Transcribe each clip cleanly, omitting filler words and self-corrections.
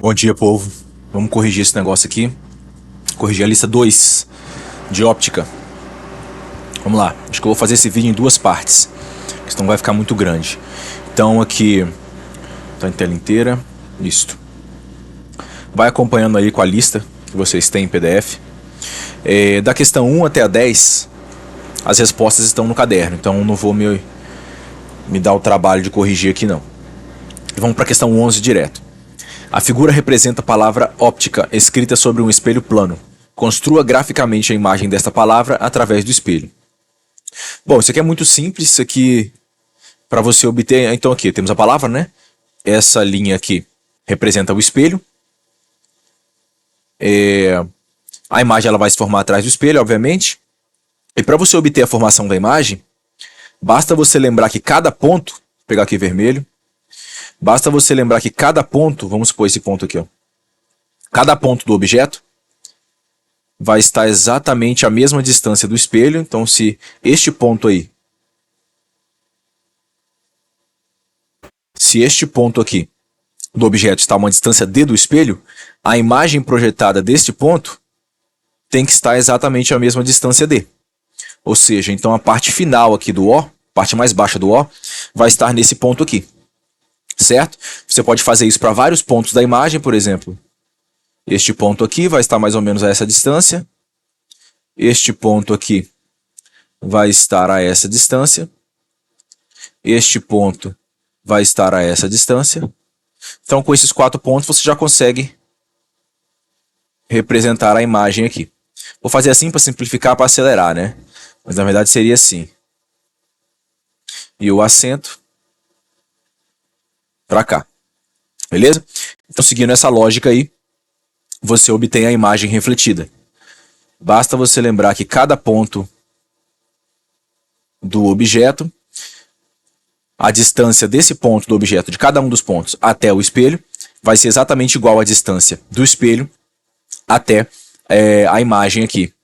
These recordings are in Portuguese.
Bom dia, povo. Vamos corrigir esse negócio aqui. Corrigir a lista 2 de óptica. Vamos lá. Acho que eu vou fazer esse vídeo em duas partes, senão vai ficar muito grande. Então aqui tá em tela inteira. Isto. Vai acompanhando aí com a lista que vocês têm em PDF. Da questão 1 até a 10, as respostas estão no caderno. Então não vou me dar o trabalho de corrigir aqui não. Vamos para a questão 11 direto. A figura representa a palavra óptica, escrita sobre um espelho plano. Construa graficamente a imagem desta palavra através do espelho. Bom, isso aqui é muito simples. Isso aqui, para você obter... Então aqui temos a palavra, né? Essa linha aqui representa o espelho. A imagem ela vai se formar atrás do espelho, obviamente. E para você obter a formação da imagem, basta você lembrar que cada ponto... Vou pegar aqui vermelho. Basta você lembrar que cada ponto, vamos supor esse ponto aqui, ó, cada ponto do objeto vai estar exatamente à mesma distância do espelho. Então, se este ponto aí, se este ponto aqui do objeto está a uma distância d do espelho, a imagem projetada deste ponto tem que estar exatamente à mesma distância d. Ou seja, então a parte final aqui do O, parte mais baixa do O, vai estar nesse ponto aqui. Certo? Você pode fazer isso para vários pontos da imagem, por exemplo. Este ponto aqui vai estar mais ou menos a essa distância. Este ponto aqui vai estar a essa distância. Este ponto vai estar a essa distância. Então, com esses 4 pontos, você já consegue representar a imagem aqui. Vou fazer assim para simplificar, para acelerar, né? Mas na verdade seria assim. E o acento para cá. Beleza? Então, seguindo essa lógica aí, você obtém a imagem refletida. Basta você lembrar que cada ponto do objeto, a distância desse ponto do objeto, de cada um dos pontos até o espelho, vai ser exatamente igual à distância do espelho até a imagem aqui.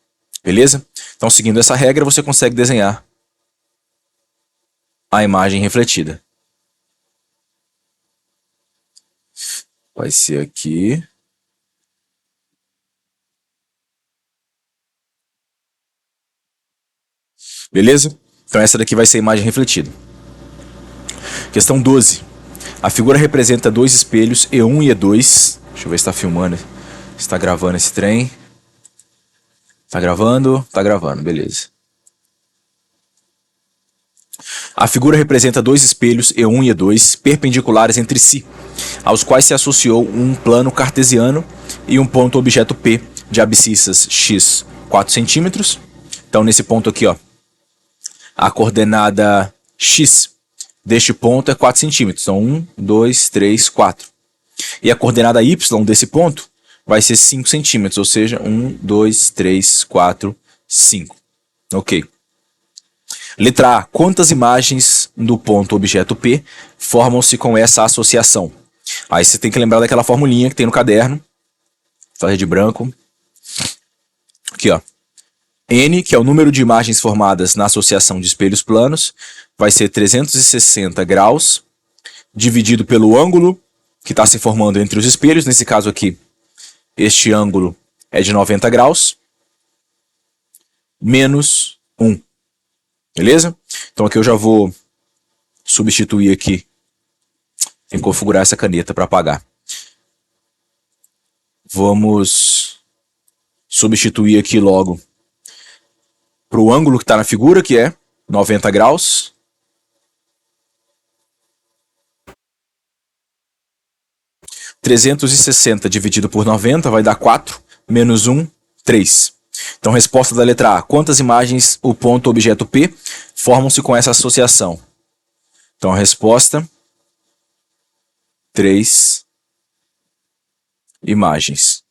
Beleza? Então, seguindo essa regra, você consegue desenhar a imagem refletida. Vai ser aqui. Beleza? Então essa daqui vai ser a imagem refletida. Questão 12. A figura representa dois espelhos, E1 e E2. Deixa eu ver se está filmando. Se está gravando esse trem. Está gravando? Está gravando, beleza. A figura representa dois espelhos, E1 e E2, perpendiculares entre si, aos quais se associou um plano cartesiano e um ponto objeto P de abscissas x 4 cm. Então, nesse ponto aqui, ó, a coordenada x deste ponto é 4 cm. Então, 1, 2, 3, 4. E a coordenada y desse ponto vai ser 5 cm, ou seja, 1, 2, 3, 4, 5. Ok. Letra A. Quantas imagens do ponto objeto P formam-se com essa associação? Aí você tem que lembrar daquela formulinha que tem no caderno. Fazer de branco. Aqui, ó. N, que é o número de imagens formadas na associação de espelhos planos, vai ser 360 graus, dividido pelo ângulo que está se formando entre os espelhos. Nesse caso aqui, este ângulo é de 90 graus, menos 1. Beleza? Então aqui eu já vou substituir aqui. Tem que configurar essa caneta para apagar. Vamos substituir aqui logo para o ângulo que está na figura, que é 90 graus. (360) dividido por 90 vai dar 4, menos 1, 3. Então, resposta da letra A. Quantas imagens o ponto objeto P formam-se com essa associação? Então, a resposta: 3 imagens.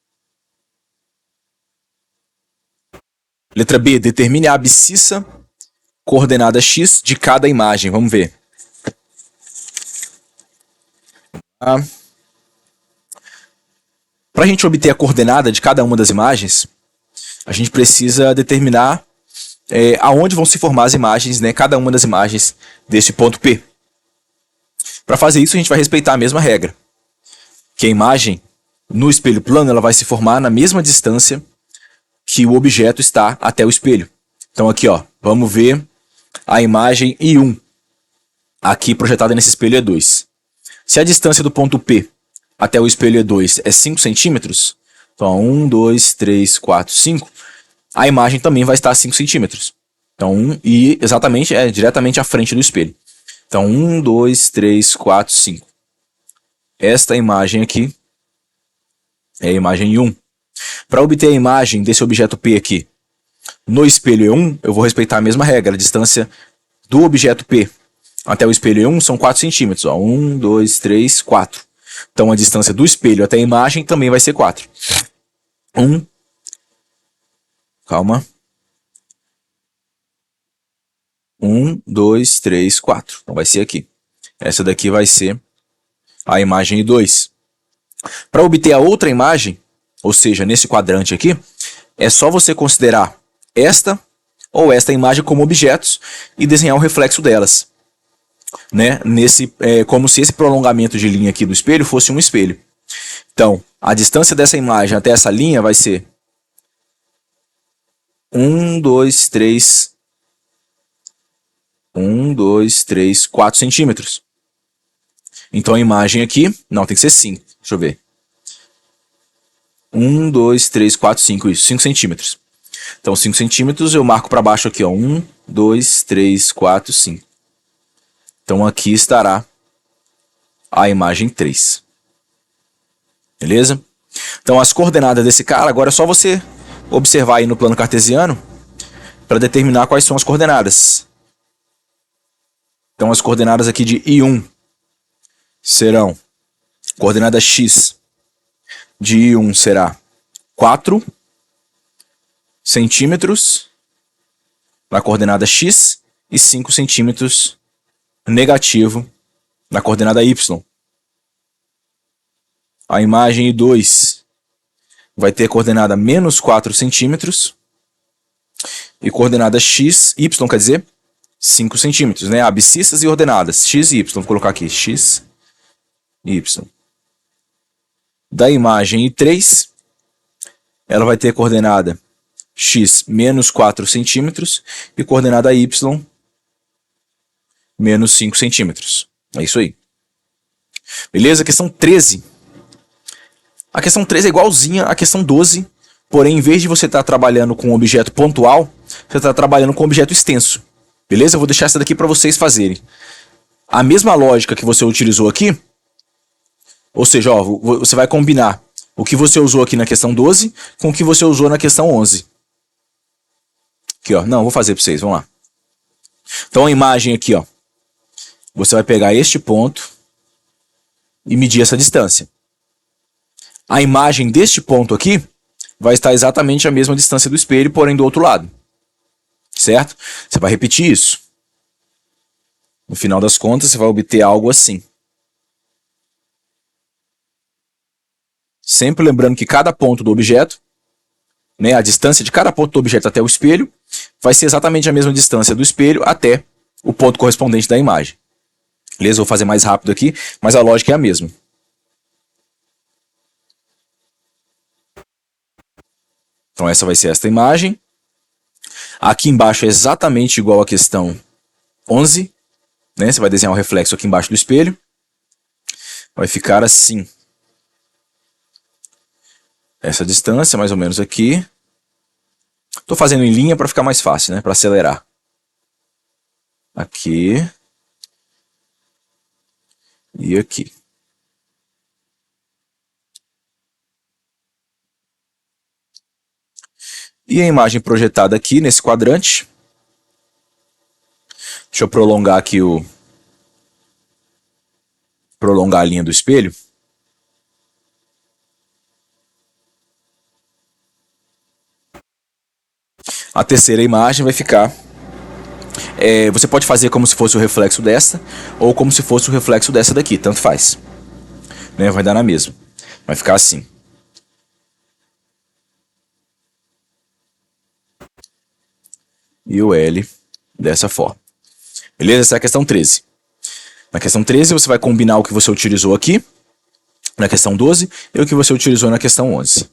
Letra B. Determine a abscissa coordenada x de cada imagem. Vamos ver. Para a gente obter a coordenada de cada uma das imagens, a gente precisa determinar aonde vão se formar as imagens, né, cada uma das imagens desse ponto P. Para fazer isso, a gente vai respeitar a mesma regra, que a imagem no espelho plano, ela vai se formar na mesma distância que o objeto está até o espelho. Então aqui, ó, vamos ver a imagem I1. Aqui projetada nesse espelho é 2. Se a distância do ponto P até o espelho E2 é 5 centímetros, então 1, 2, 3, 4, 5, a imagem também vai estar a 5 centímetros. Então, e exatamente, diretamente à frente do espelho. Então, 1, 2, 3, 4, 5. Esta imagem aqui é a imagem 1. Para obter a imagem desse objeto P aqui no espelho E1, eu vou respeitar a mesma regra. A distância do objeto P até o espelho E1 são 4 centímetros. Ó. 1, 2, 3, 4. Então, a distância do espelho até a imagem também vai ser 4. 1. Calma. 1, 2, 3, 4. Então, vai ser aqui. Essa daqui vai ser a imagem I2. Para obter a outra imagem, ou seja, nesse quadrante aqui, é só você considerar esta ou esta imagem como objetos e desenhar o reflexo delas. Né? Como se esse prolongamento de linha aqui do espelho fosse um espelho. Então, a distância dessa imagem até essa linha vai ser 1, 2, 3, 4 centímetros. Então a imagem aqui, não, tem que ser 5, deixa eu ver. 1, 2, 3, 4, 5, isso, 5 centímetros. Então 5 centímetros eu marco para baixo aqui, ó, 1, 2, 3, 4, 5. Então aqui estará a imagem 3. Beleza? Então as coordenadas desse cara, agora é só você observar aí no plano cartesiano para determinar quais são as coordenadas. Então as coordenadas aqui de I1 serão, coordenada X de I1 será 4 centímetros na coordenada X e 5 centímetros negativo na coordenada Y. A imagem I2 vai ter coordenada menos 4 centímetros e coordenada X, Y quer dizer 5 centímetros, né? Abscissas e ordenadas, X e Y. Vou colocar aqui, X e Y. Da imagem I3, ela vai ter coordenada X menos 4 centímetros e coordenada Y menos 5 centímetros. É isso aí. Beleza? Questão 13. A questão 13 é igualzinha à questão 12, porém, em vez de você estar trabalhando com um objeto pontual, você está trabalhando com um objeto extenso. Beleza? Eu vou deixar essa daqui para vocês fazerem. A mesma lógica que você utilizou aqui, ou seja, ó, você vai combinar o que você usou aqui na questão 12 com o que você usou na questão 11. Aqui, ó. Não, vou fazer para vocês, vamos lá. Então a imagem aqui, ó. Você vai pegar este ponto e medir essa distância. A imagem deste ponto aqui vai estar exatamente a mesma distância do espelho, porém do outro lado. Certo? Você vai repetir isso. No final das contas, você vai obter algo assim. Sempre lembrando que cada ponto do objeto, né, a distância de cada ponto do objeto até o espelho, vai ser exatamente a mesma distância do espelho até o ponto correspondente da imagem. Beleza? Vou fazer mais rápido aqui, mas a lógica é a mesma. Então essa vai ser esta imagem. Aqui embaixo é exatamente igual à questão 11. Né? Você vai desenhar o reflexo aqui embaixo do espelho. Vai ficar assim. Essa distância, mais ou menos aqui. Estou fazendo em linha para ficar mais fácil, né? Para acelerar. Aqui. E aqui. E a imagem projetada aqui nesse quadrante. Deixa eu prolongar aqui prolongar a linha do espelho. A terceira imagem vai ficar... você pode fazer como se fosse o reflexo dessa, ou como se fosse o reflexo dessa daqui, tanto faz. Né? Vai dar na mesma. Vai ficar assim. E o L dessa forma. Beleza? Essa é a questão 13. Na questão 13 você vai combinar o que você utilizou aqui na questão 12 e o que você utilizou na questão 11.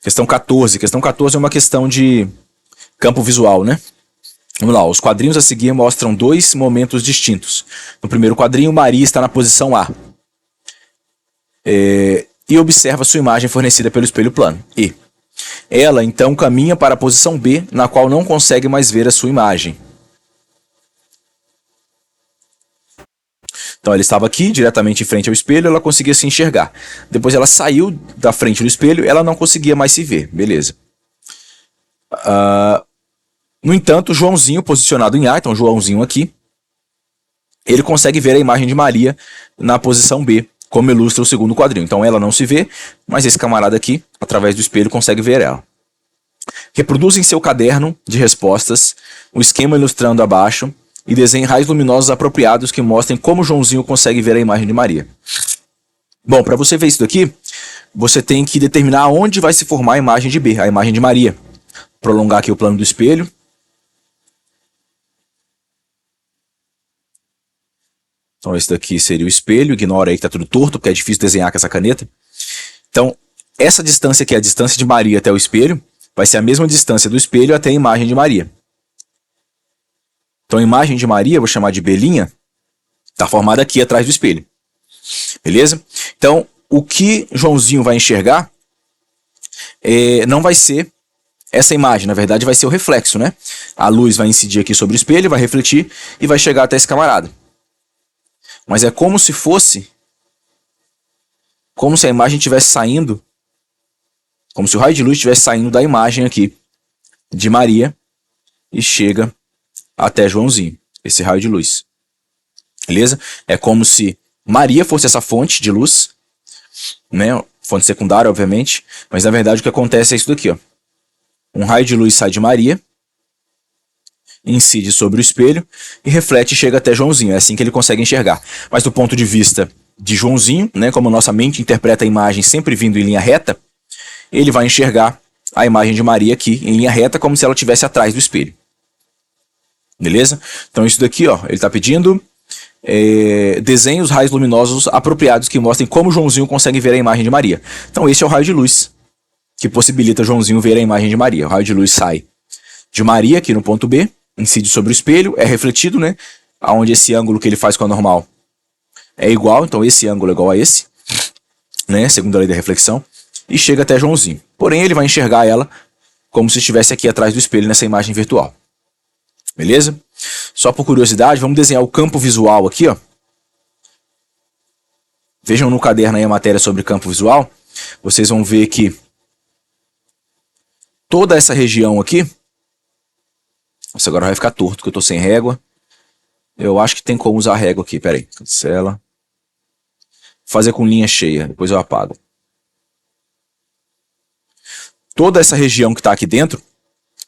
Questão 14. Questão 14 é uma questão de campo visual, né? Vamos lá, os quadrinhos a seguir mostram dois momentos distintos. No primeiro quadrinho, Maria está na posição A e observa sua imagem fornecida pelo espelho plano. E ela, então, caminha para a posição B, na qual não consegue mais ver a sua imagem. Então ela estava aqui, diretamente em frente ao espelho, ela conseguia se enxergar. Depois ela saiu da frente do espelho, ela não conseguia mais se ver. Beleza. No entanto, Joãozinho, posicionado em A, então Joãozinho aqui, ele consegue ver a imagem de Maria na posição B, como ilustra o segundo quadrinho. Então ela não se vê, mas esse camarada aqui, através do espelho, consegue ver ela. Reproduz em seu caderno de respostas o esquema ilustrando abaixo e desenhe raios luminosos apropriados que mostrem como Joãozinho consegue ver a imagem de Maria. Bom, para você ver isso daqui, você tem que determinar onde vai se formar a imagem de B, a imagem de Maria. Prolongar aqui o plano do espelho. Então esse daqui seria o espelho, ignora aí que está tudo torto, porque é difícil desenhar com essa caneta. Então, essa distância aqui, a distância de Maria até o espelho, vai ser a mesma distância do espelho até a imagem de Maria. Então a imagem de Maria, vou chamar de B', está formada aqui atrás do espelho. Beleza? Então, o que Joãozinho vai enxergar não vai ser essa imagem, na verdade vai ser o reflexo, né? A luz vai incidir aqui sobre o espelho, vai refletir e vai chegar até esse camarada. Mas é como se fosse, como se a imagem estivesse saindo, como se o raio de luz estivesse saindo da imagem aqui de Maria e chega até Joãozinho, esse raio de luz. Beleza? É como se Maria fosse essa fonte de luz, né? Fonte secundária, obviamente, mas na verdade o que acontece é isso daqui, ó. Um raio de luz sai de Maria, incide sobre o espelho e reflete e chega até Joãozinho. É assim que ele consegue enxergar. Mas do ponto de vista de Joãozinho, né, como nossa mente interpreta a imagem sempre vindo em linha reta, ele vai enxergar a imagem de Maria aqui em linha reta, como se ela estivesse atrás do espelho. Beleza? Então isso daqui, ó, ele está pedindo desenhe os raios luminosos apropriados que mostrem como Joãozinho consegue ver a imagem de Maria. Então esse é o raio de luz que possibilita Joãozinho ver a imagem de Maria. O raio de luz sai de Maria aqui no ponto B, incide sobre o espelho, é refletido, né? Onde esse ângulo que ele faz com a normal é igual, então esse ângulo é igual a esse, né? Segundo a lei da reflexão, e chega até Joãozinho. Porém, ele vai enxergar ela como se estivesse aqui atrás do espelho nessa imagem virtual. Beleza? Só por curiosidade, vamos desenhar o campo visual aqui, ó. Vejam no caderno aí a matéria sobre campo visual. Vocês vão ver que toda essa região aqui. Nossa, agora vai ficar torto, porque eu tô sem régua. Eu acho que tem como usar régua aqui, peraí. Cancela. Vou fazer com linha cheia, depois eu apago. Toda essa região que está aqui dentro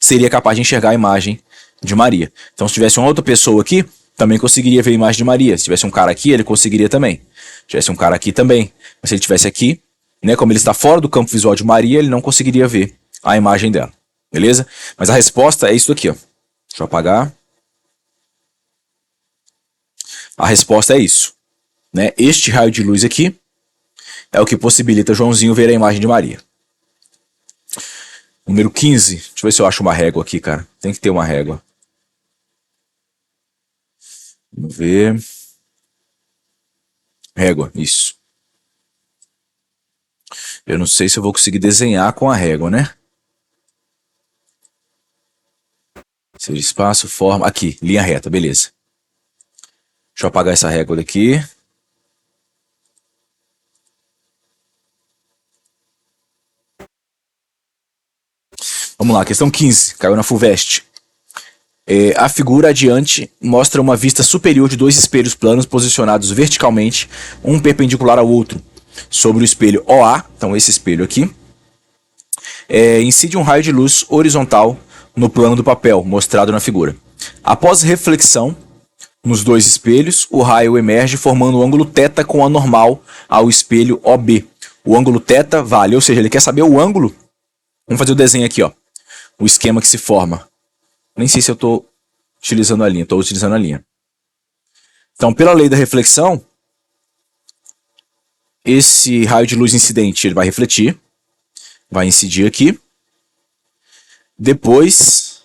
seria capaz de enxergar a imagem de Maria. Então, se tivesse uma outra pessoa aqui, também conseguiria ver a imagem de Maria. Se tivesse um cara aqui, ele conseguiria também. Se tivesse um cara aqui também. Mas se ele tivesse aqui, né, como ele está fora do campo visual de Maria, ele não conseguiria ver a imagem dela. Beleza? Mas a resposta é isso aqui, ó. Deixa eu apagar. A resposta é isso, né? Este raio de luz aqui é o que possibilita Joãozinho ver a imagem de Maria. Número 15. Deixa eu ver se eu acho uma régua aqui, cara. Tem que ter uma régua. Vamos ver. Régua, isso. Eu não sei se eu vou conseguir desenhar com a régua, né? Seja espaço, forma. Aqui, linha reta, beleza. Deixa eu apagar essa régua daqui. Vamos lá, questão 15. Caiu na FUVEST. A figura adiante mostra uma vista superior de dois espelhos planos posicionados verticalmente, um perpendicular ao outro, sobre o espelho OA, então esse espelho aqui, incide um raio de luz horizontal no plano do papel, mostrado na figura. Após reflexão nos dois espelhos, o raio emerge formando o ângulo θ com a normal ao espelho OB. O ângulo θ vale, ou seja, ele quer saber o ângulo. Vamos fazer o desenho aqui, ó. O esquema que se forma. Nem sei se eu estou utilizando a linha, estou utilizando a linha. Então, pela lei da reflexão, esse raio de luz incidente ele vai refletir, vai incidir aqui. Depois,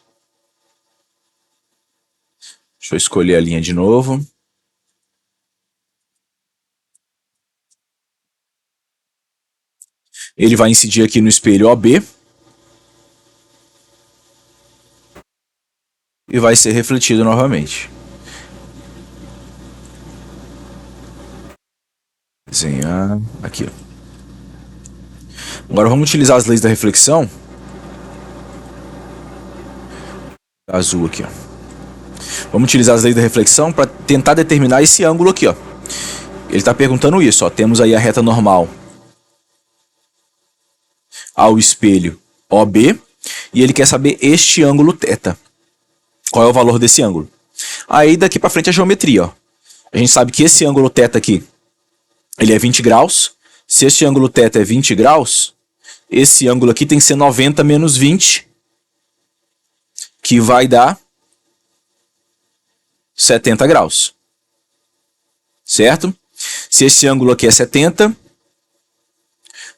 deixa eu escolher a linha de novo. Ele vai incidir aqui no espelho OB. E vai ser refletido novamente. Desenhar aqui, ó. Agora vamos utilizar as leis da reflexão. Azul aqui, ó. Vamos utilizar as leis da reflexão para tentar determinar esse ângulo aqui, ó. Ele está perguntando isso, ó. Temos aí a reta normal ao espelho OB e ele quer saber este ângulo θ. Qual é o valor desse ângulo? Aí daqui para frente a geometria, ó. A gente sabe que esse ângulo θ aqui, ele é 20 graus. Se este ângulo θ é 20 graus, esse ângulo aqui tem que ser 90 menos 20, que vai dar 70 graus. Certo? Se esse ângulo aqui é 70,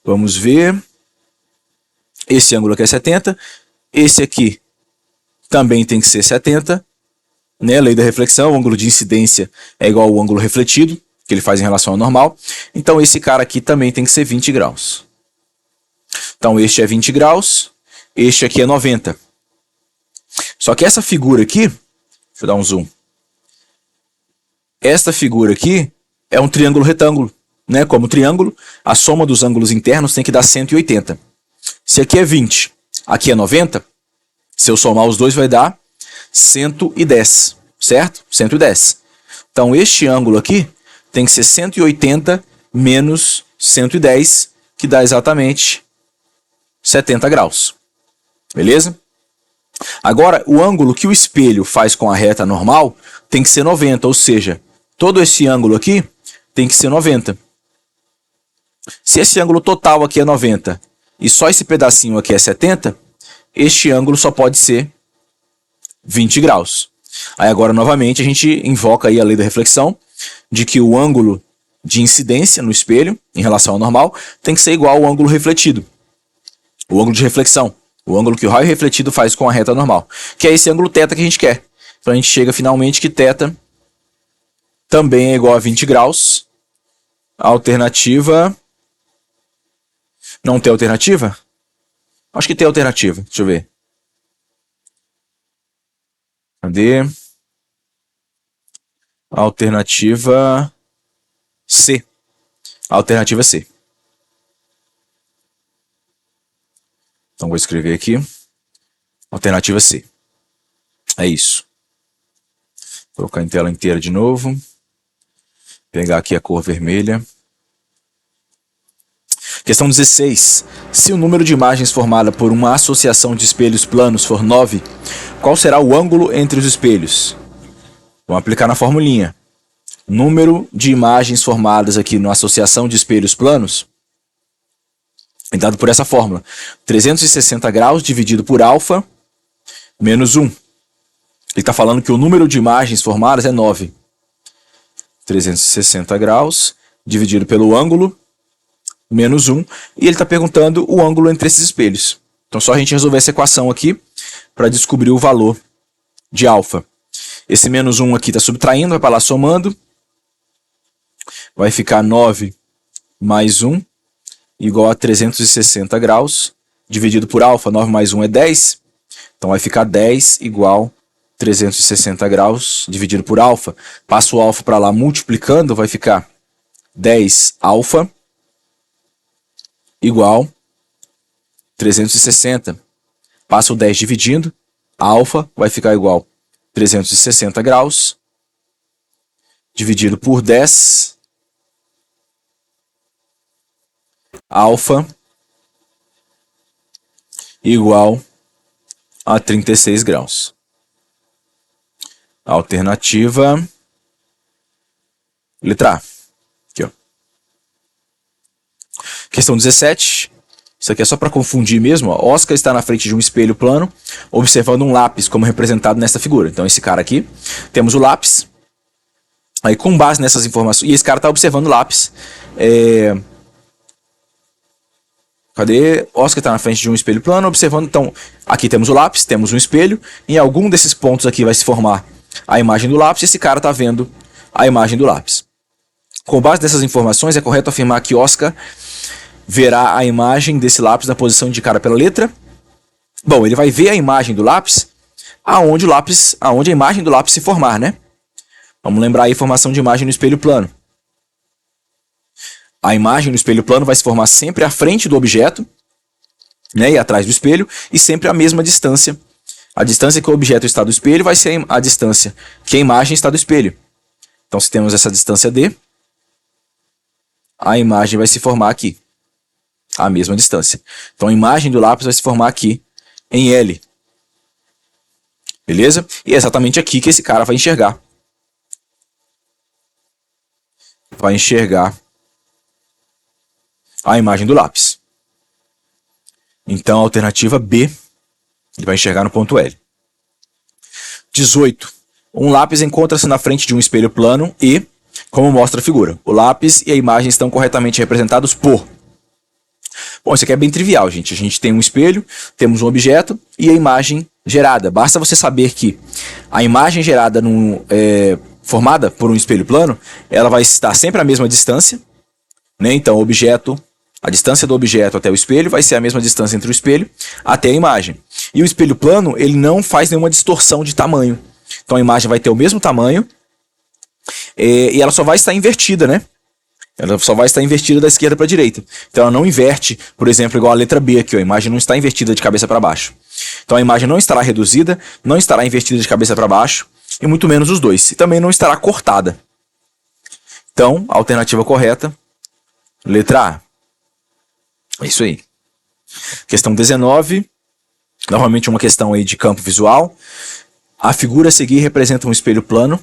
vamos ver. Esse ângulo aqui é 70, esse aqui também tem que ser 70, né? Lei da reflexão, o ângulo de incidência é igual ao ângulo refletido, que ele faz em relação ao normal. Então esse cara aqui também tem que ser 20 graus. Então este é 20 graus, este aqui é 90. Só que essa figura aqui, deixa eu dar um zoom. Esta figura aqui é um triângulo retângulo, né? Como triângulo, a soma dos ângulos internos tem que dar 180. Se aqui é 20, aqui é 90, se eu somar os dois vai dar 110, certo? 110. Então este ângulo aqui tem que ser 180 menos 110, que dá exatamente 70 graus. Beleza? Agora, o ângulo que o espelho faz com a reta normal tem que ser 90, ou seja, todo esse ângulo aqui tem que ser 90. Se esse ângulo total aqui é 90 e só esse pedacinho aqui é 70, este ângulo só pode ser 20 graus. Aí agora, novamente, a gente invoca aí a lei da reflexão, de que o ângulo de incidência no espelho, em relação ao normal, tem que ser igual ao ângulo refletido. O ângulo de reflexão, o ângulo que o raio refletido faz com a reta normal, que é esse ângulo θ que a gente quer. Então a gente chega finalmente que θ também é igual a 20 graus. A alternativa... Não tem alternativa? Acho que tem alternativa. Deixa eu ver. Cadê? Alternativa C. Alternativa C. Então vou escrever aqui. Alternativa C. É isso. Vou colocar em tela inteira de novo. Pegar aqui a cor vermelha. Questão 16. Se o número de imagens formada por uma associação de espelhos planos for 9, qual será o ângulo entre os espelhos? Vamos aplicar na formulinha. Número de imagens formadas aqui na associação de espelhos planos é dado por essa fórmula. 360 graus dividido por alfa menos 1. Ele está falando que o número de imagens formadas é 9. 360 graus dividido pelo ângulo menos 1, e ele está perguntando o ângulo entre esses espelhos. Então só a gente resolver essa equação aqui para descobrir o valor de alfa. Esse menos 1 aqui está subtraindo, vai para lá somando. Vai ficar 9 mais 1 igual a 360 graus dividido por alfa. 9 mais 1 é 10. Então vai ficar 10 igual 360 graus dividido por alfa. Passo o alfa para lá multiplicando, vai ficar 10 alfa igual 360. Passa o 10 dividindo, alfa vai ficar igual 360 graus dividido por 10, alfa igual a 36 graus. Alternativa letra A. Aqui, ó. Questão 17. Isso aqui é só para confundir mesmo. Ó. Oscar está na frente de um espelho plano, observando um lápis, como representado nessa figura. Então, esse cara aqui, temos o lápis. Aí, com base nessas informações... E esse cara está observando o lápis. Cadê? Oscar está na frente de um espelho plano, observando. Então, aqui temos o lápis, temos um espelho. Em algum desses pontos aqui vai se formar a imagem do lápis. Esse cara está vendo a imagem do lápis. Com base nessas informações, é correto afirmar que Oscar verá a imagem desse lápis na posição indicada pela letra. Bom, ele vai ver a imagem do lápis aonde a imagem do lápis se formar, né? Vamos lembrar aí a formação de imagem no espelho plano. A imagem no espelho plano vai se formar sempre à frente do objeto, né, e atrás do espelho, e sempre a mesma distância. A distância que o objeto está do espelho vai ser a distância que a imagem está do espelho. Então, se temos essa distância D, a imagem vai se formar aqui, a mesma distância. Então, a imagem do lápis vai se formar aqui em L. Beleza? E é exatamente aqui que esse cara vai enxergar. Vai enxergar a imagem do lápis. Então, a alternativa B, ele vai enxergar no ponto L. 18. Um lápis encontra-se na frente de um espelho plano e, como mostra a figura, o lápis e a imagem estão corretamente representados por... Bom, isso aqui é bem trivial, gente. A gente tem um espelho, temos um objeto e a imagem gerada. Basta você saber que a imagem gerada formada por um espelho plano, ela vai estar sempre à mesma distância, né? Então, o objeto... A distância do objeto até o espelho vai ser a mesma distância entre o espelho até a imagem. E o espelho plano, ele não faz nenhuma distorção de tamanho. Então a imagem vai ter o mesmo tamanho e ela só vai estar invertida, né? Ela só vai estar invertida da esquerda para a direita. Então ela não inverte, por exemplo, igual a letra B aqui, ó, a imagem não está invertida de cabeça para baixo. Então a imagem não estará reduzida, não estará invertida de cabeça para baixo, e muito menos os dois. E também não estará cortada. Então, a alternativa correta, letra A. É isso aí. Questão 19. Novamente uma questão aí de campo visual. A figura a seguir representa um espelho plano.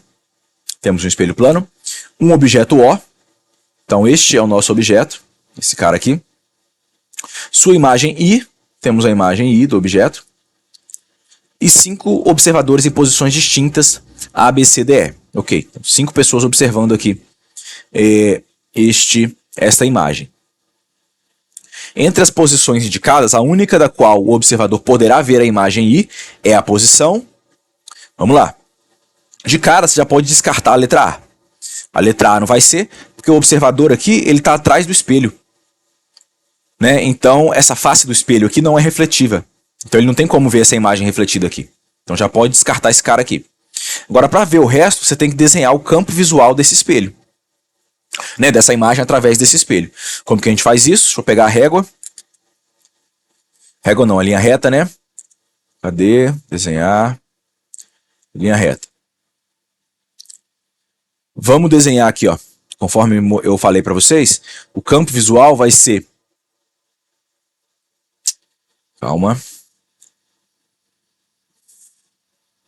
Temos um espelho plano. Um objeto O. Então este é o nosso objeto. Esse cara aqui. Sua imagem I. Temos a imagem I do objeto. E 5 observadores em posições distintas. A, B, C, D, E. Ok. 5 pessoas observando aqui esta imagem. Entre as posições indicadas, a única da qual o observador poderá ver a imagem I é a posição... Vamos lá. De cara, você já pode descartar a letra A. A letra A não vai ser, porque o observador aqui ele está atrás do espelho. Né? Então, essa face do espelho aqui não é refletiva. Então, ele não tem como ver essa imagem refletida aqui. Então, já pode descartar esse cara aqui. Agora, para ver o resto, você tem que desenhar o campo visual desse espelho. Né, dessa imagem através desse espelho. Como que a gente faz isso? Deixa eu pegar a régua. Régua não, a linha reta, né? Cadê? Desenhar. Linha reta. Vamos desenhar aqui, ó. Conforme eu falei para vocês, o campo visual vai ser... Calma.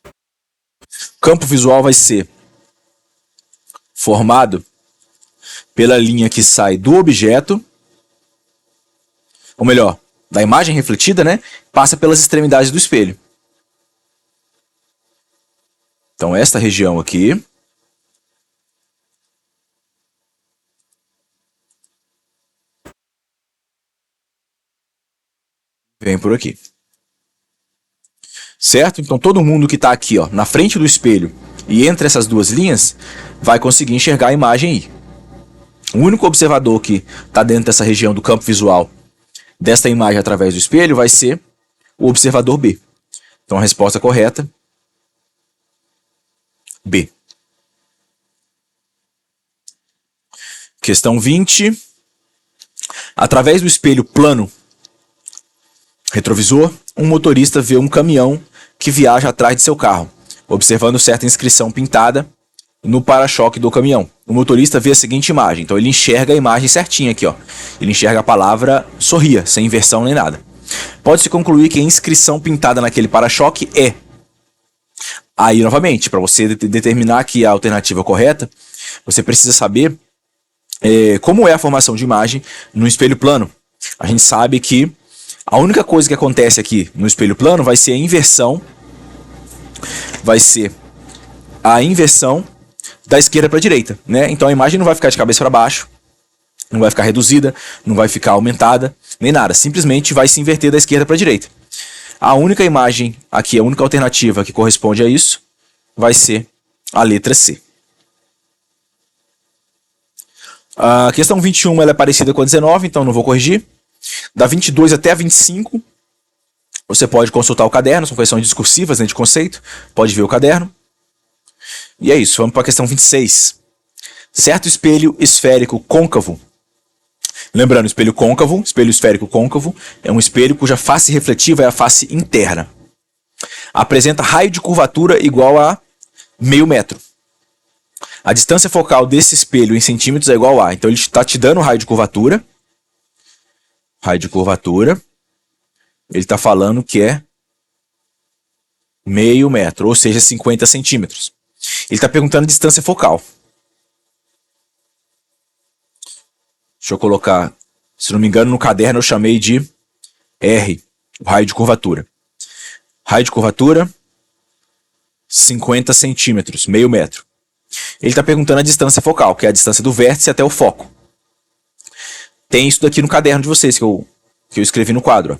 O campo visual vai ser formado pela linha que sai do objeto, ou melhor, da imagem refletida, né? Passa pelas extremidades do espelho. Então, esta região aqui vem por aqui. Certo? Então, todo mundo que está aqui, ó, na frente do espelho e entre essas duas linhas, vai conseguir enxergar a imagem I. O único observador que está dentro dessa região do campo visual desta imagem através do espelho vai ser o observador B. Então a resposta correta, B. Questão 20. Através do espelho plano retrovisor, um motorista vê um caminhão que viaja atrás de seu carro, observando certa inscrição pintada no para-choque do caminhão. O motorista vê a seguinte imagem. Então ele enxerga a imagem certinha aqui, ó. Ele enxerga a palavra sorria, sem inversão nem nada. Pode-se concluir que a inscrição pintada naquele para-choque é... Aí, novamente, para você determinar aqui a alternativa correta, você precisa saber como é a formação de imagem no espelho plano. A gente sabe que a única coisa que acontece aqui no espelho plano vai ser a inversão. Vai ser a inversão da esquerda para a direita, né? Então a imagem não vai ficar de cabeça para baixo, Não vai ficar reduzida, não vai ficar aumentada, nem nada. Simplesmente vai se inverter da esquerda para a direita. A única imagem aqui, a única alternativa que corresponde a isso, vai ser a letra C. A questão 21 ela é parecida com a 19, então não vou corrigir. Da 22 até a 25, você pode consultar o caderno, são questões discursivas, né, de conceito, pode ver o caderno. E é isso, vamos para a questão 26. Certo espelho esférico côncavo. Lembrando, espelho côncavo, espelho esférico côncavo, é um espelho cuja face refletiva é a face interna. Apresenta raio de curvatura igual a meio metro. A distância focal desse espelho em centímetros é igual a... Então ele está te dando raio de curvatura. Raio de curvatura. Ele está falando que é meio metro, ou seja, 50 centímetros. Ele está perguntando a distância focal. Deixa eu colocar, se não me engano, no caderno eu chamei de R, o raio de curvatura. Raio de curvatura, 50 centímetros, meio metro. Ele está perguntando a distância focal, que é a distância do vértice até o foco. Tem isso daqui no caderno de vocês, que eu escrevi no quadro.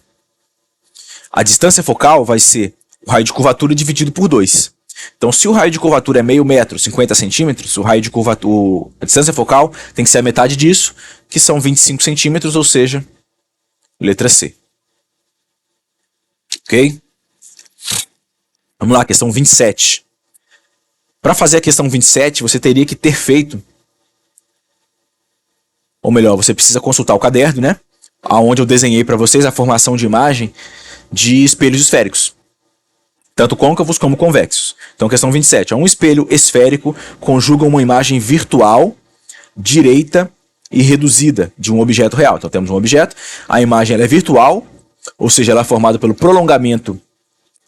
A distância focal vai ser o raio de curvatura dividido por 2. Então, se o raio de curvatura é meio metro, 50 centímetros, o raio de curvatura, a distância focal tem que ser a metade disso, que são 25 centímetros, ou seja, letra C. Ok? Vamos lá, questão 27. Para fazer a questão 27, você teria que ter feito, ou melhor, você precisa consultar o caderno, né? Onde eu desenhei para vocês a formação de imagem de espelhos esféricos, tanto côncavos como convexos. Então, questão 27. Um espelho esférico conjuga uma imagem virtual, direita e reduzida de um objeto real. Então, temos um objeto, a imagem ela é virtual, ou seja, ela é formada pelo prolongamento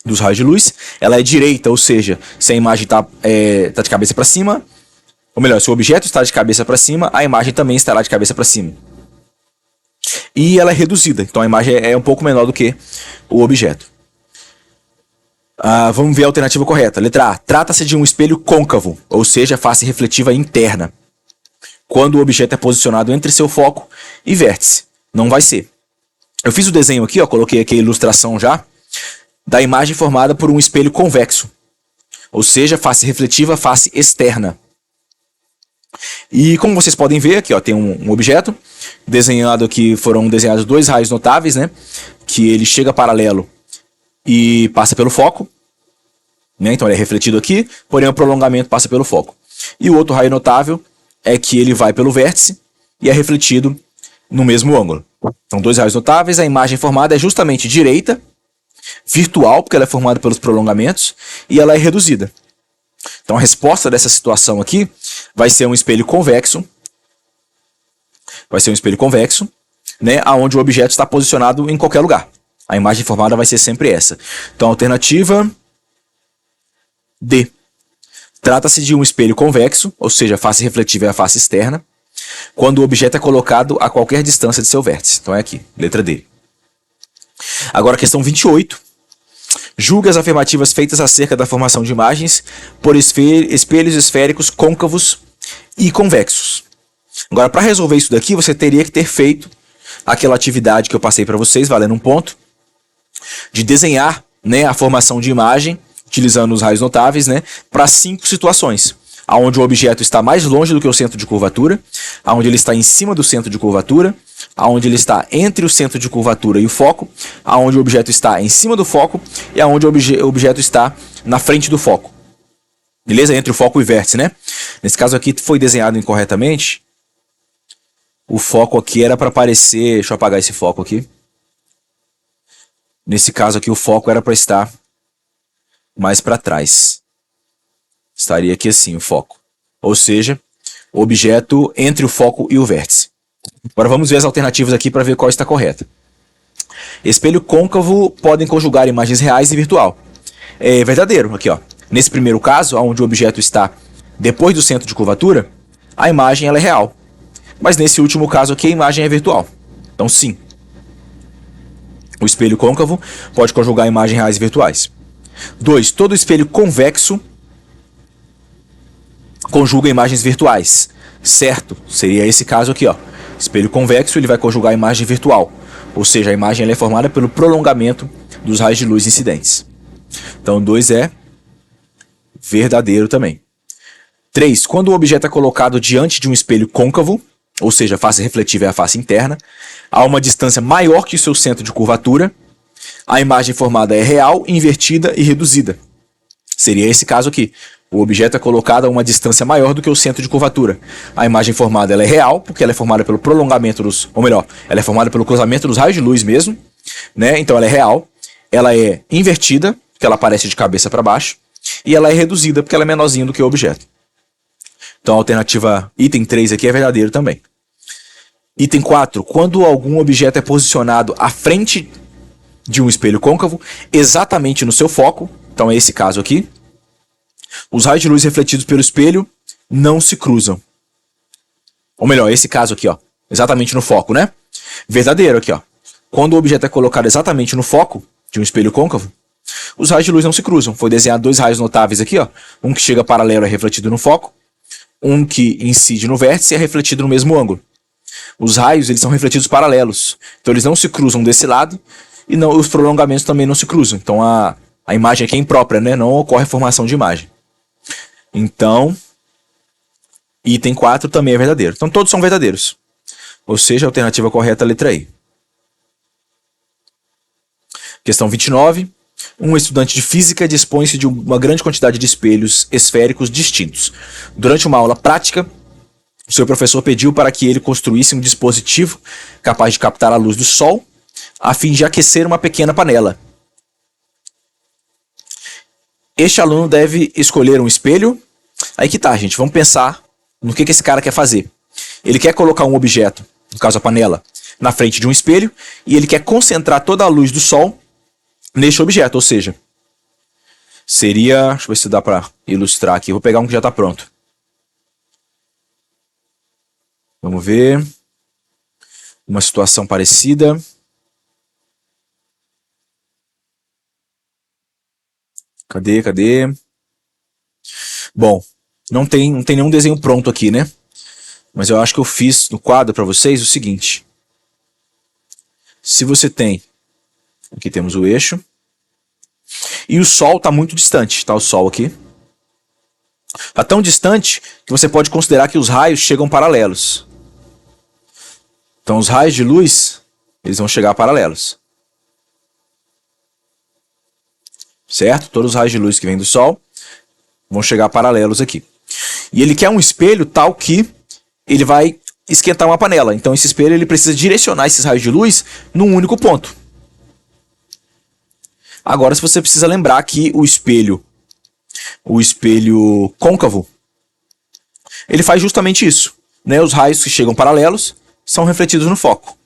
dos raios de luz. Ela é direita, ou seja, se a imagem está de cabeça para cima, ou melhor, se o objeto está de cabeça para cima, a imagem também estará de cabeça para cima. E ela é reduzida, então a imagem é um pouco menor do que o objeto. Vamos ver a alternativa correta. Letra A. Trata-se de um espelho côncavo, ou seja, face refletiva interna, quando o objeto é posicionado entre seu foco e vértice. Não vai ser. Eu fiz o desenho aqui, ó, coloquei aqui a ilustração já, da imagem formada por um espelho convexo, ou seja, face refletiva, face externa. E como vocês podem ver aqui, ó, tem um objeto desenhado aqui, foram desenhados dois raios notáveis, né, que ele chega paralelo e passa pelo foco, né? Então ele é refletido aqui, porém o prolongamento passa pelo foco. E o outro raio notável é que ele vai pelo vértice e é refletido no mesmo ângulo. Então, dois raios notáveis, a imagem formada é justamente direita, virtual, porque ela é formada pelos prolongamentos, e ela é reduzida. Então a resposta dessa situação aqui vai ser um espelho convexo, né, onde o objeto está posicionado em qualquer lugar. A imagem formada vai ser sempre essa. Então, a alternativa D. Trata-se de um espelho convexo, ou seja, a face refletiva é a face externa, quando o objeto é colocado a qualquer distância de seu vértice. Então é aqui, letra D. Agora, questão 28. Julgue as afirmativas feitas acerca da formação de imagens por espelhos esféricos côncavos e convexos. Agora, para resolver isso daqui, você teria que ter feito aquela atividade que eu passei para vocês, valendo um ponto, de desenhar, né, a formação de imagem, utilizando os raios notáveis, né, para 5 situações. Onde o objeto está mais longe do que o centro de curvatura, onde ele está em cima do centro de curvatura, onde ele está entre o centro de curvatura e o foco, onde o objeto está em cima do foco e onde o objeto está na frente do foco. Beleza? Entre o foco e o vértice, né? Nesse caso aqui foi desenhado incorretamente. O foco aqui era para aparecer... Deixa eu apagar esse foco aqui. Nesse caso aqui o foco era para estar mais para trás. Estaria aqui assim o foco. Ou seja, o objeto entre o foco e o vértice. Agora vamos ver as alternativas aqui para ver qual está correta. Espelho côncavo podem conjugar imagens reais e virtual. É verdadeiro, aqui ó. Nesse primeiro caso, onde o objeto está depois do centro de curvatura, a imagem ela é real. Mas nesse último caso aqui, a imagem é virtual. Então sim. O espelho côncavo pode conjugar imagens reais e virtuais. 2. Todo espelho convexo conjuga imagens virtuais. Certo, seria esse caso aqui, ó. Espelho convexo, ele vai conjugar a imagem virtual, ou seja, a imagem ela é formada pelo prolongamento dos raios de luz incidentes. Então 2 é verdadeiro também. 3. Quando o objeto é colocado diante de um espelho côncavo, ou seja, a face refletiva é a face interna, a uma distância maior que o seu centro de curvatura, a imagem formada é real, invertida e reduzida. Seria esse caso aqui. O objeto é colocado a uma distância maior do que o centro de curvatura. A imagem formada ela é real, porque ela é formada pelo prolongamento dos... Ou melhor, ela é formada pelo cruzamento dos raios de luz mesmo, né? Então ela é real. Ela é invertida, porque ela aparece de cabeça para baixo. E ela é reduzida, porque ela é menorzinha do que o objeto. Então a alternativa item 3 aqui é verdadeiro também. Item 4. Quando algum objeto é posicionado à frente de um espelho côncavo, exatamente no seu foco, então é esse caso aqui, os raios de luz refletidos pelo espelho não se cruzam. Ou melhor, esse caso aqui, ó, exatamente no foco, né? Verdadeiro aqui, ó. Quando o objeto é colocado exatamente no foco de um espelho côncavo, os raios de luz não se cruzam. Foi desenhado 2 raios notáveis aqui, ó. Um que chega paralelo é refletido no foco, um que incide no vértice é refletido no mesmo ângulo. Os raios eles são refletidos paralelos, então eles não se cruzam desse lado e não, os prolongamentos também não se cruzam. Então a imagem aqui é imprópria, né? Não ocorre formação de imagem. Então, item 4 também é verdadeiro. Então todos são verdadeiros. Ou seja, a alternativa correta é a letra E. Questão 29. Um estudante de física dispõe-se de uma grande quantidade de espelhos esféricos distintos. Durante uma aula prática, o seu professor pediu para que ele construísse um dispositivo capaz de captar a luz do sol, a fim de aquecer uma pequena panela. Este aluno deve escolher um espelho. Aí que tá, gente. Vamos pensar no que esse cara quer fazer. Ele quer colocar um objeto, no caso a panela, na frente de um espelho, e ele quer concentrar toda a luz do sol neste objeto, ou seja, seria... Deixa eu ver se dá para ilustrar aqui. Vou pegar um que já está pronto. Vamos ver. Uma situação parecida. Cadê? Bom, não tem nenhum desenho pronto aqui, né? Mas eu acho que eu fiz no quadro para vocês o seguinte. Se você tem... Aqui temos o eixo. E o Sol está muito distante. Está o Sol aqui. Está tão distante que você pode considerar que os raios chegam paralelos. Então os raios de luz, eles vão chegar paralelos. Certo? Todos os raios de luz que vêm do Sol vão chegar paralelos aqui. E ele quer um espelho tal que ele vai esquentar uma panela. Então esse espelho ele precisa direcionar esses raios de luz num único ponto. Agora, se você precisa lembrar que o espelho côncavo, ele faz justamente isso, né? Os raios que chegam paralelos são refletidos no foco.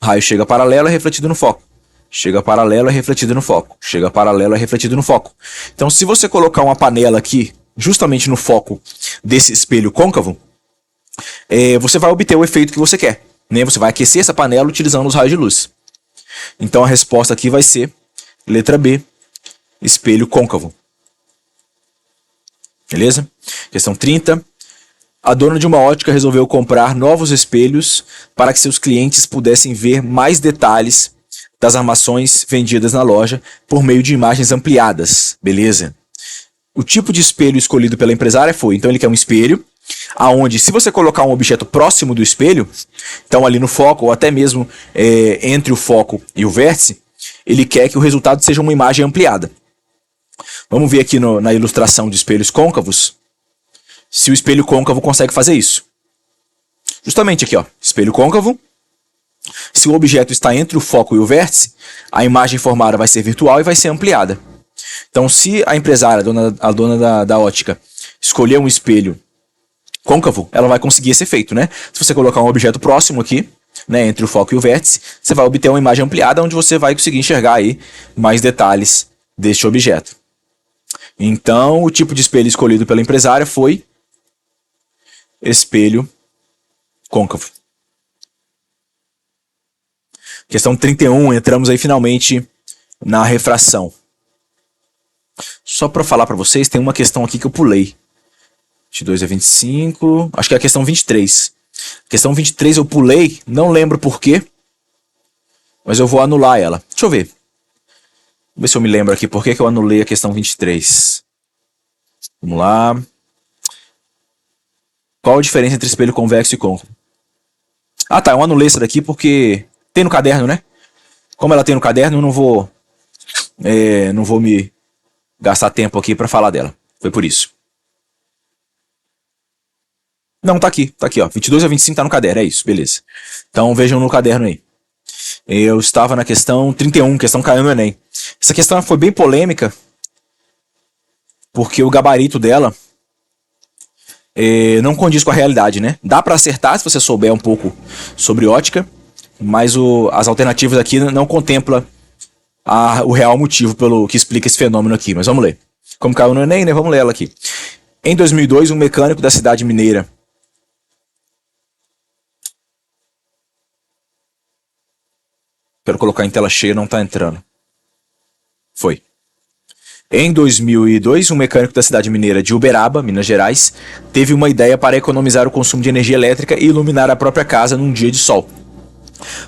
O raio chega paralelo, é refletido no foco. Chega paralelo, é refletido no foco. Chega paralelo, é refletido no foco. Então, se você colocar uma panela aqui, justamente no foco desse espelho côncavo, você vai obter o efeito que você quer, né? Você vai aquecer essa panela utilizando os raios de luz. Então, a resposta aqui vai ser letra B, espelho côncavo. Beleza? Questão 30. A dona de uma ótica resolveu comprar novos espelhos para que seus clientes pudessem ver mais detalhes das armações vendidas na loja por meio de imagens ampliadas. Beleza? O tipo de espelho escolhido pela empresária foi, então ele quer um espelho, aonde se você colocar um objeto próximo do espelho, então ali no foco, ou até mesmo entre o foco e o vértice, ele quer que o resultado seja uma imagem ampliada. Vamos ver aqui na ilustração de espelhos côncavos, se o espelho côncavo consegue fazer isso. Justamente aqui, ó, espelho côncavo. Se o objeto está entre o foco e o vértice, a imagem formada vai ser virtual e vai ser ampliada. Então, se a empresária, a dona da ótica, escolher um espelho côncavo, ela vai conseguir esse efeito, né? Se você colocar um objeto próximo aqui, né, entre o foco e o vértice, você vai obter uma imagem ampliada onde você vai conseguir enxergar aí mais detalhes deste objeto. Então, o tipo de espelho escolhido pela empresária foi espelho côncavo. Questão 31, entramos aí finalmente na refração. Só para falar para vocês, tem uma questão aqui que eu pulei. 22 a 25, acho que é a questão 23. Questão 23 eu pulei, não lembro por quê, mas eu vou anular ela. Deixa eu ver. Vamos ver se eu me lembro aqui por que eu anulei a questão 23. Vamos lá. Qual a diferença entre espelho convexo e côncavo? Ah tá, eu anulei essa daqui porque tem no caderno, né? Como ela tem no caderno, eu não vou me gastar tempo aqui pra falar dela. Foi por isso. Não, tá aqui, ó. 22 a 25 tá no caderno, é isso, beleza. Então vejam no caderno aí. Eu estava na questão 31, questão caiu no Enem. Essa questão foi bem polêmica, porque o gabarito dela não condiz com a realidade, né? Dá pra acertar se você souber um pouco sobre ótica, mas as alternativas aqui não contemplam o real motivo pelo que explica esse fenômeno aqui. Mas vamos ler. Como caiu no Enem, né? Vamos ler ela aqui. Em 2002, um mecânico da cidade mineira quero colocar em tela cheia, não tá entrando. Foi. Em 2002, um mecânico da cidade mineira de Uberaba, Minas Gerais, teve uma ideia para economizar o consumo de energia elétrica e iluminar a própria casa num dia de sol.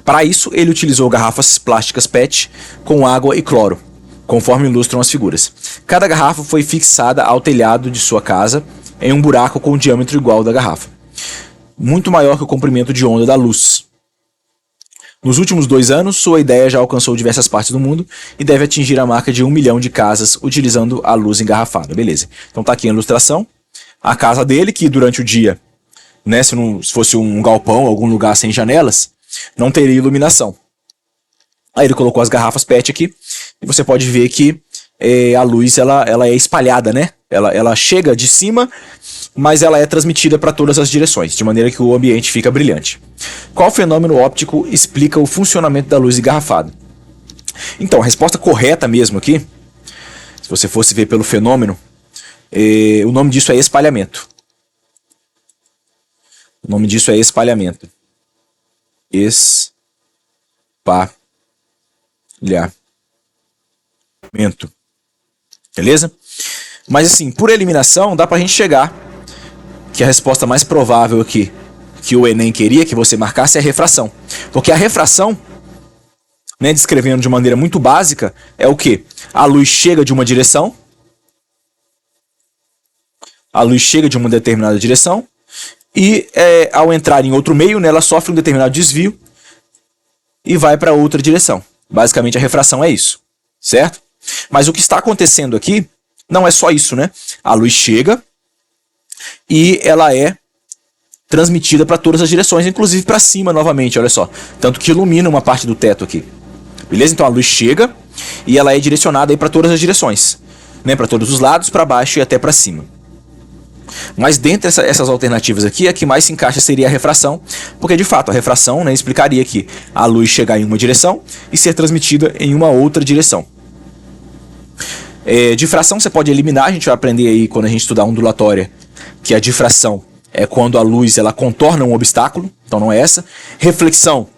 Para isso, ele utilizou garrafas plásticas PET com água e cloro, conforme ilustram as figuras. Cada garrafa foi fixada ao telhado de sua casa em um buraco com o diâmetro igual ao da garrafa, muito maior que o comprimento de onda da luz. Nos últimos 2 anos, sua ideia já alcançou diversas partes do mundo e deve atingir a marca de 1 milhão de casas utilizando a luz engarrafada. Beleza. Então tá aqui a ilustração. A casa dele, que durante o dia, né, se fosse um galpão, algum lugar sem janelas, não teria iluminação. Aí ele colocou as garrafas PET aqui e você pode ver que a luz ela é espalhada, né? Ela chega de cima, mas ela é transmitida para todas as direções, de maneira que o ambiente fica brilhante. Qual fenômeno óptico explica o funcionamento da luz engarrafada? Então, a resposta correta mesmo aqui, se você fosse ver pelo fenômeno, o nome disso é espalhamento. O nome disso é espalhamento. Espalhamento. Beleza? Mas assim, por eliminação, dá pra gente chegar que a resposta mais provável aqui, que o Enem queria que você marcasse, é a refração. Porque a refração, né, descrevendo de maneira muito básica, é o quê? A luz chega de uma direção, a luz chega de uma determinada direção, e ao entrar em outro meio, né, ela sofre um determinado desvio e vai para outra direção. Basicamente a refração é isso, certo? Mas o que está acontecendo aqui não é só isso, né? A luz chega e ela é transmitida para todas as direções, inclusive para cima novamente, olha só. Tanto que ilumina uma parte do teto aqui. Beleza? Então a luz chega e ela é direcionada para todas as direções, né? Para todos os lados, para baixo e até para cima. Mas dentre essas alternativas aqui, a que mais se encaixa seria a refração, porque de fato a refração, né, explicaria que a luz chegar em uma direção e ser transmitida em uma outra direção. Difração você pode eliminar, a gente vai aprender aí quando a gente estudar ondulatória, que a difração é quando a luz ela contorna um obstáculo, então não é essa. Reflexão,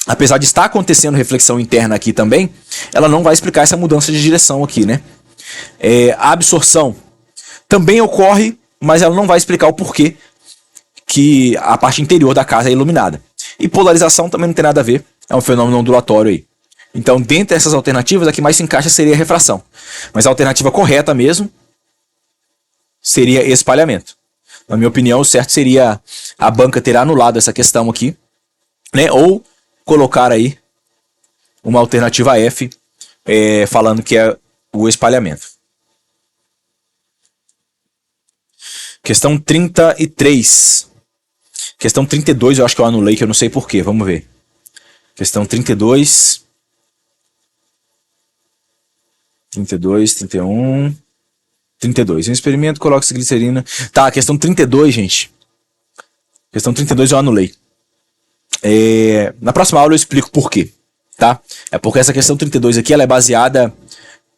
apesar de estar acontecendo reflexão interna aqui também, ela não vai explicar essa mudança de direção aqui, né? A absorção também ocorre, mas ela não vai explicar o porquê que a parte interior da casa é iluminada. E polarização também não tem nada a ver, é um fenômeno ondulatório aí. Então, dentre essas alternativas, a que mais se encaixa seria a refração. Mas a alternativa correta mesmo seria espalhamento. Na minha opinião, o certo seria a banca ter anulado essa questão aqui, né? Ou colocar aí uma alternativa F, falando que é o espalhamento. Questão 33. Questão 32 eu acho que eu anulei, que eu não sei porquê. Vamos ver. Questão 32. 32, 31... 32. Um experimento, coloca-se glicerina. Tá, a questão 32, gente. Questão 32 eu anulei. Na próxima aula eu explico por quê, tá? É porque essa questão 32 aqui ela é baseada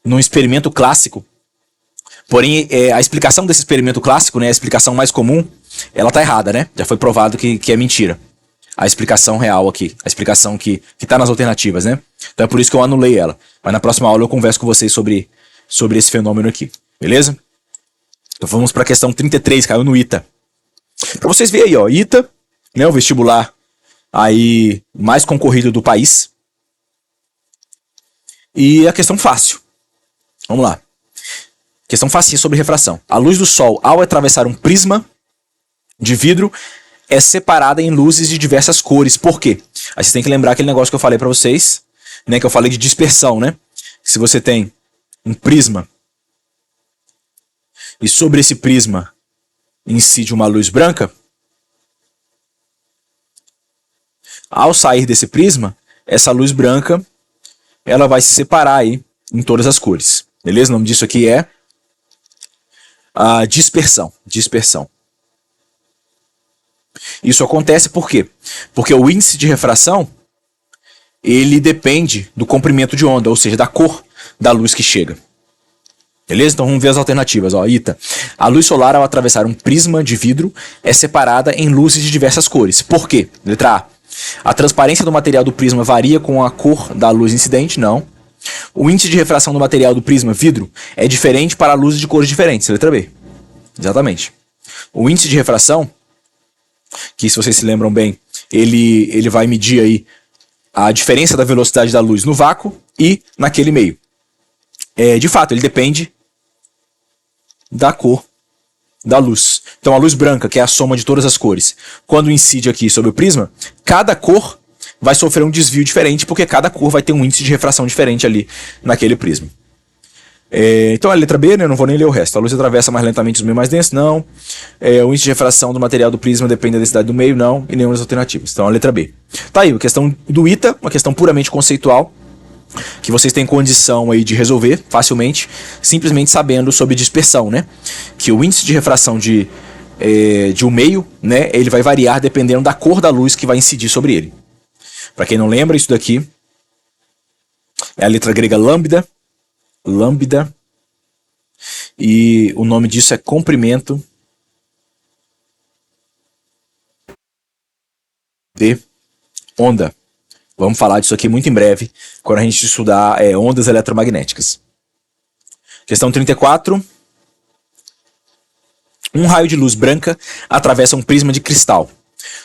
num experimento clássico. Porém, a explicação desse experimento clássico, né, a explicação mais comum, ela tá errada, né? Já foi provado que é mentira. A explicação real aqui, a explicação que tá nas alternativas, né? Então é por isso que eu anulei ela. Mas na próxima aula eu converso com vocês sobre esse fenômeno aqui, beleza? Então vamos para a questão 33, caiu no ITA. Para vocês verem aí, ó, ITA, né, o vestibular aí mais concorrido do país. E a questão fácil. Vamos lá. Questão facinha sobre refração. A luz do sol, ao atravessar um prisma de vidro, é separada em luzes de diversas cores. Por quê? Aí você tem que lembrar aquele negócio que eu falei pra vocês, né, que eu falei de dispersão, né? Se você tem um prisma e sobre esse prisma incide uma luz branca, ao sair desse prisma, essa luz branca ela vai se separar aí em todas as cores. Beleza? O nome disso aqui é a dispersão. Dispersão. Isso acontece por quê? Porque o índice de refração ele depende do comprimento de onda, ou seja, da cor da luz que chega. Beleza? Então vamos ver as alternativas. Ó, Ita. A luz solar, ao atravessar um prisma de vidro, é separada em luzes de diversas cores. Por quê? Letra A. A transparência do material do prisma varia com a cor da luz incidente? Não. O índice de refração do material do prisma vidro é diferente para luzes de cores diferentes. Letra B. Exatamente. O índice de refração, que se vocês se lembram bem, ele vai medir aí a diferença da velocidade da luz no vácuo e naquele meio. De fato, ele depende da cor da luz. Então a luz branca, que é a soma de todas as cores, quando incide aqui sobre o prisma, cada cor vai sofrer um desvio diferente, porque cada cor vai ter um índice de refração diferente ali naquele prisma. Então a letra B, né, eu não vou nem ler o resto. A luz atravessa mais lentamente os meios mais densos? Não. O índice de refração do material do prisma depende da densidade do meio? Não. E nenhuma das alternativas. Então a letra B. Tá aí, a questão do ITA, uma questão puramente conceitual, que vocês têm condição aí de resolver facilmente, simplesmente sabendo sobre dispersão, né? Que o índice de refração de um meio, né, ele vai variar dependendo da cor da luz que vai incidir sobre ele. Para quem não lembra, isso daqui é a letra grega lambda, e o nome disso é comprimento de onda. Vamos falar disso aqui muito em breve, quando a gente estudar ondas eletromagnéticas. Questão 34. Um raio de luz branca atravessa um prisma de cristal,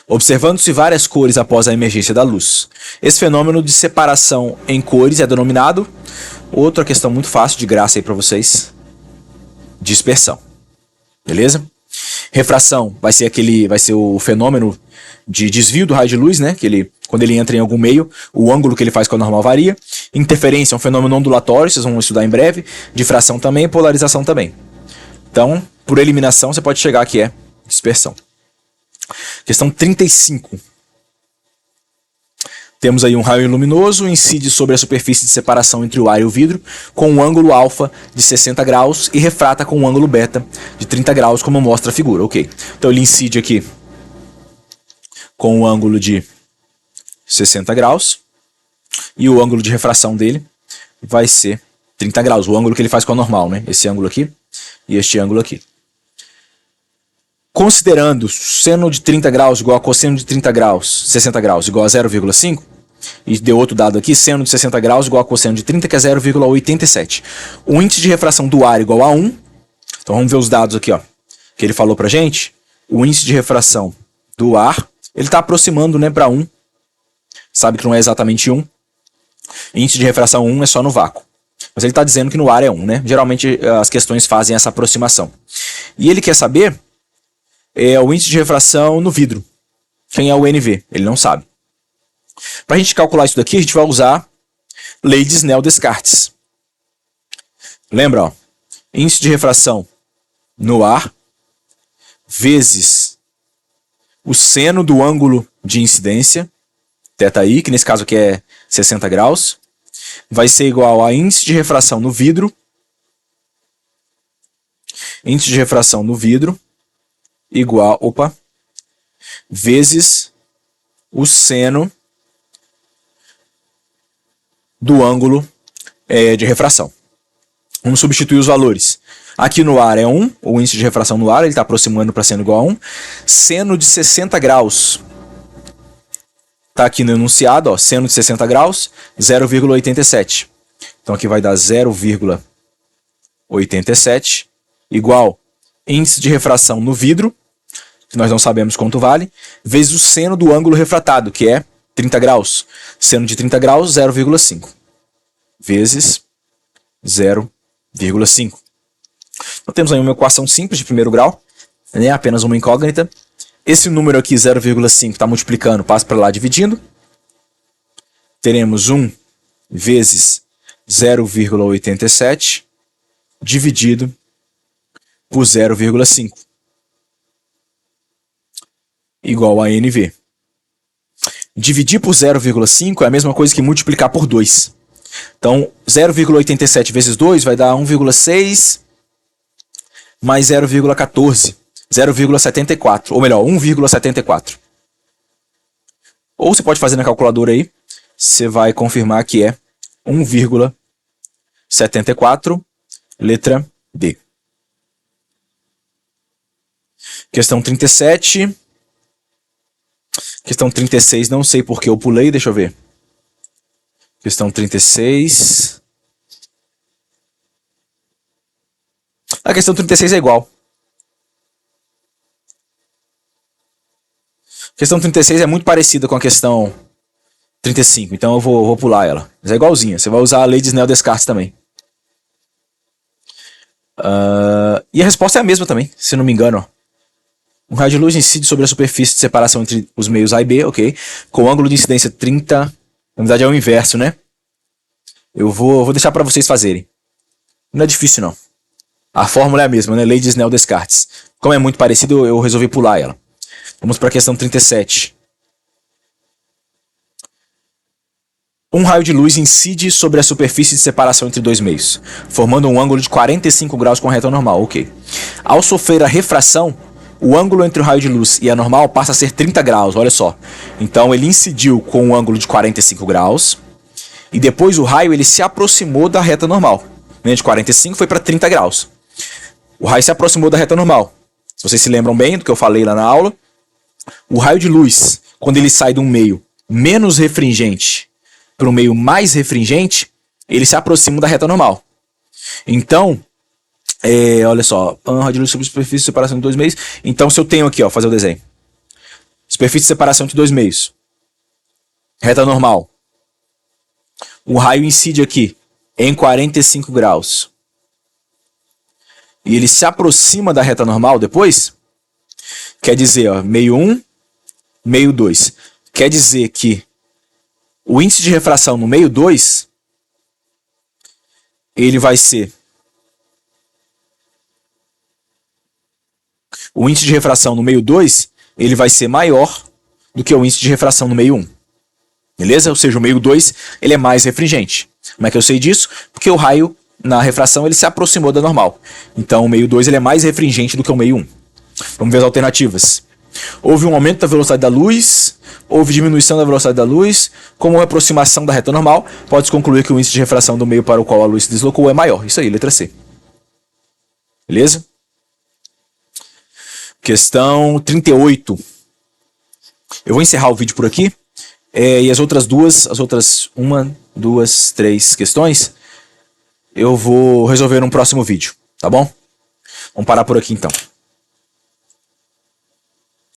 observando-se várias cores após a emergência da luz. Esse fenômeno de separação em cores é denominado, outra questão muito fácil, de graça aí para vocês, dispersão. Beleza? Refração vai ser o fenômeno de desvio do raio de luz, né? Quando ele entra em algum meio, o ângulo que ele faz com a normal varia. Interferência é um fenômeno ondulatório, vocês vão estudar em breve. Difração também, polarização também. Então, por eliminação, você pode chegar que é dispersão. Questão 35. Temos aí um raio luminoso, incide sobre a superfície de separação entre o ar e o vidro, com um ângulo alfa de 60 graus e refrata com um ângulo beta de 30 graus, como mostra a figura. Ok. Então ele incide aqui com um ângulo de 60 graus e o ângulo de refração dele vai ser 30 graus, o ângulo que ele faz com a normal, né? Esse ângulo aqui e este ângulo aqui. Considerando seno de 30 graus igual a cosseno de 30 graus, 60 graus igual a 0,5, e deu outro dado aqui, seno de 60 graus igual a cosseno de 30, que é 0,87. O índice de refração do ar igual a 1, então vamos ver os dados aqui, ó, que ele falou pra gente. O índice de refração do ar, ele está aproximando, né, para 1, sabe que não é exatamente 1. Índice de refração 1 é só no vácuo, mas ele está dizendo que no ar é 1, né? Geralmente as questões fazem essa aproximação. E ele quer saber o índice de refração no vidro. Quem é o NV? Ele não sabe. Para a gente calcular isso daqui, a gente vai usar lei de Snell-Descartes. Lembra, ó? Índice de refração no ar vezes o seno do ângulo de incidência, θi, que nesse caso aqui é 60 graus, vai ser igual a índice de refração no vidro, igual, vezes o seno do ângulo de refração. Vamos substituir os valores. Aqui no ar é 1, o índice de refração no ar, ele está aproximando para seno igual a 1. Seno de 60 graus, está aqui no enunciado, ó, seno de 60 graus, 0,87. Então aqui vai dar 0,87 igual índice de refração no vidro, que nós não sabemos quanto vale, vezes o seno do ângulo refratado, que é 30 graus. Seno de 30 graus, 0,5. Vezes 0,5. Então temos aí uma equação simples de primeiro grau, né? Apenas uma incógnita. Esse número aqui, 0,5, está multiplicando, passa para lá dividindo. Teremos 1 vezes 0,87 dividido por 0,5 igual a NV. Dividir por 0,5 é a mesma coisa que multiplicar por 2. Então, 0,87 vezes 2 vai dar 1,6 mais 0,14. 0,74, ou melhor, 1,74. Ou você pode fazer na calculadora aí, você vai confirmar que é 1,74, letra D. Questão 37. Questão 36, não sei porque eu pulei, deixa eu ver. Questão 36. A questão 36 é igual. A questão 36 é muito parecida com a questão 35, então eu vou pular ela. Mas é igualzinha, você vai usar a lei de Snell-Descartes também. E a resposta é a mesma também, se não me engano. Ó. Um raio de luz incide sobre a superfície de separação entre os meios A e B, ok? Com ângulo de incidência 30... Na verdade é o inverso, né? Eu vou deixar para vocês fazerem. Não é difícil, não. A fórmula é a mesma, né? Lei de Snell-Descartes. Como é muito parecido, eu resolvi pular ela. Vamos para a questão 37. Um raio de luz incide sobre a superfície de separação entre dois meios, formando um ângulo de 45 graus com a reta normal, ok? Ao sofrer a refração, o ângulo entre o raio de luz e a normal passa a ser 30 graus, olha só. Então ele incidiu com um ângulo de 45 graus, e depois o raio ele se aproximou da reta normal. De 45 foi para 30 graus. O raio se aproximou da reta normal. Se vocês se lembram bem do que eu falei lá na aula, o raio de luz, quando ele sai de um meio menos refringente para um meio mais refringente, ele se aproxima da reta normal. Então, olha só, raio de luz sobre superfície de separação de dois meios. Então, se eu tenho aqui, ó, fazer o desenho. Superfície de separação entre dois meios. Reta normal. O raio incide aqui em 45 graus. E ele se aproxima da reta normal depois. Quer dizer, ó, meio 1, meio 2. Quer dizer que o índice de refração no meio 2, ele vai ser... O índice de refração no meio 2, ele vai ser maior do que o índice de refração no meio 1. Beleza? Ou seja, o meio 2, ele é mais refringente. Como é que eu sei disso? Porque o raio, na refração, ele se aproximou da normal. Então, o meio 2, ele é mais refringente do que o meio 1. Vamos ver as alternativas. Houve um aumento da velocidade da luz, houve diminuição da velocidade da luz, como aproximação da reta normal, pode-se concluir que o índice de refração do meio para o qual a luz se deslocou é maior. Isso aí, letra C. Beleza? Questão 38. Eu vou encerrar o vídeo por aqui. E as outras 1, 2, 3 questões, eu vou resolver num próximo vídeo, tá bom? Vamos parar por aqui então.